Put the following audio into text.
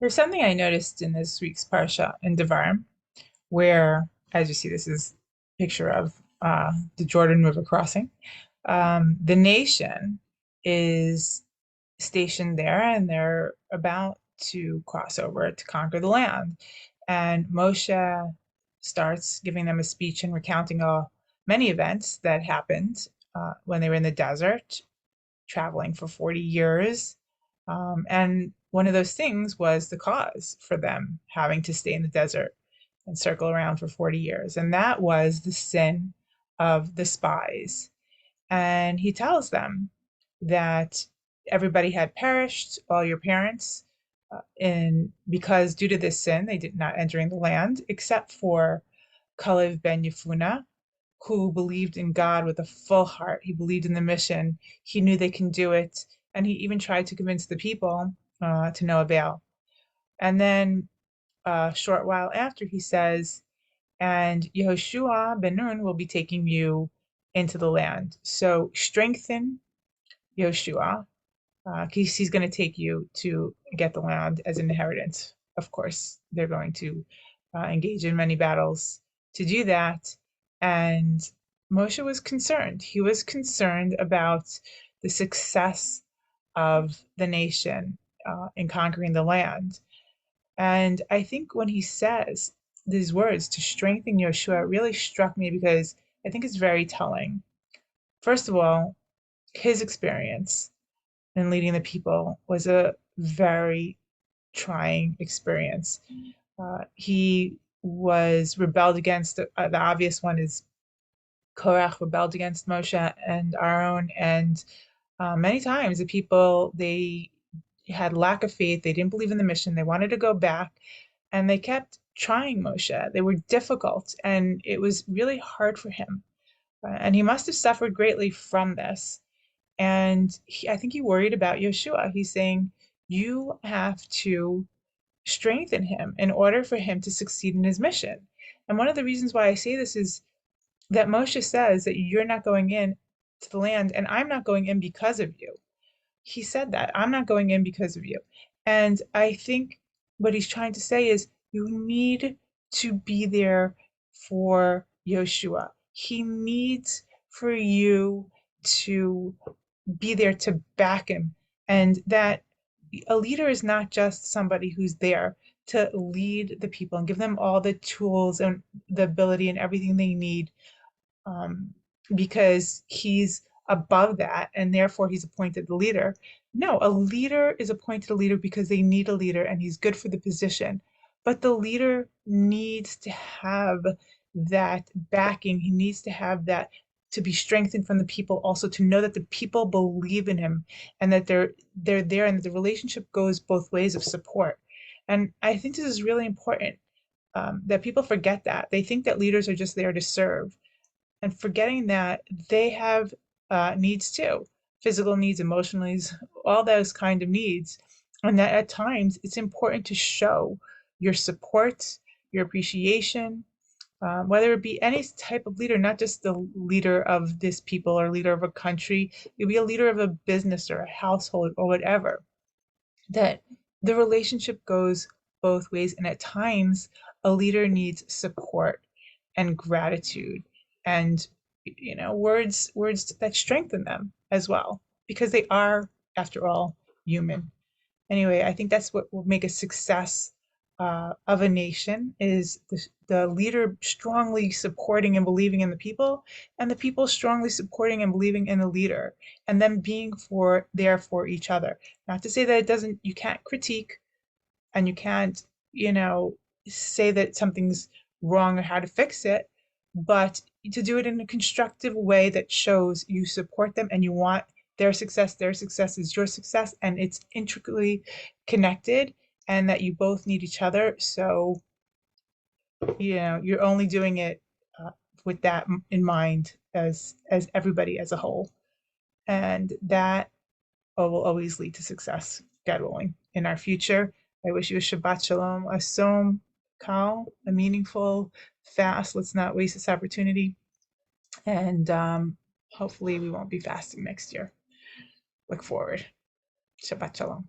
There's something I noticed in this week's parsha in Devarim, where, as you see, this is a picture of the Jordan River crossing. The nation is stationed there, and they're about to cross over to conquer the land. And Moshe starts giving them a speech and recounting many events that happened when they were in the desert traveling for 40 years. And one of those things was the cause for them having to stay in the desert and circle around for 40 years. And that was the sin of the spies. And he tells them that everybody had perished, all your parents, and because due to this sin, they did not enter in the land, except for Kalev ben Yefuna, who believed in God with a full heart. He believed in the mission. He knew they can do it. And he even tried to convince the people to no avail. And then a short while after, he says, and Yehoshua ben Nun will be taking you into the land. So strengthen Yehoshua, because he's going to take you to get the land as an inheritance. Of course, they're going to engage in many battles to do that. And Moshe was concerned. He was concerned about the success of the nation in conquering the land. And I think when he says these words to strengthen Yoshua, it really struck me because I think it's very telling. First of all, his experience in leading the people was a very trying experience. He was rebelled against, the obvious one is Korach rebelled against Moshe and Aaron, and many times the people, they had lack of faith, they didn't believe in the mission, they wanted to go back, and they kept trying Moshe. They were difficult, and it was really hard for him. And he must have suffered greatly from this. And I think he worried about Yeshua. He's saying, you have to strengthen him in order for him to succeed in his mission. And one of the reasons why I say this is that Moshe says that you're not going in to the land, and I'm not going in because of you. He said that I'm not going in because of you. And I think what he's trying to say is you need to be there for Yoshua. He needs for you to be there to back him. And that a leader is not just somebody who's there to lead the people and give them all the tools and the ability and everything they need, um, because he's above that and therefore he's appointed the leader. No, a leader is appointed a leader because they need a leader and he's good for the position. But the leader needs to have that backing. He needs to have that to be strengthened from the people, also to know that the people believe in him and that they're there and that the relationship goes both ways of support. And I think this is really important, that people forget that. They think that leaders are just there to serve and forgetting that they have needs too, physical needs, emotional needs, all those kind of needs. And that at times it's important to show your support, your appreciation, whether it be any type of leader, not just the leader of this people or leader of a country, it could be a leader of a business or a household or whatever, that the relationship goes both ways. And at times, a leader needs support and gratitude and words that strengthen them as well, because they are, after all, human. Anyway, I think that's what will make a success of a nation is the leader strongly supporting and believing in the people, and the people strongly supporting and believing in the leader, and them being there for each other. Not to say that you can't critique and you can't, say that something's wrong or how to fix it, but to do it in a constructive way that shows you support them and you want their success is your success, and it's intricately connected, and that you both need each other. So, you're only doing it with that in mind as everybody as a whole. And that will always lead to success, God willing, in our future. I wish you a Shabbat Shalom, a Som Kal, a meaningful fast. Let's not waste this opportunity. And hopefully we won't be fasting next year. Look forward. Shabbat Shalom.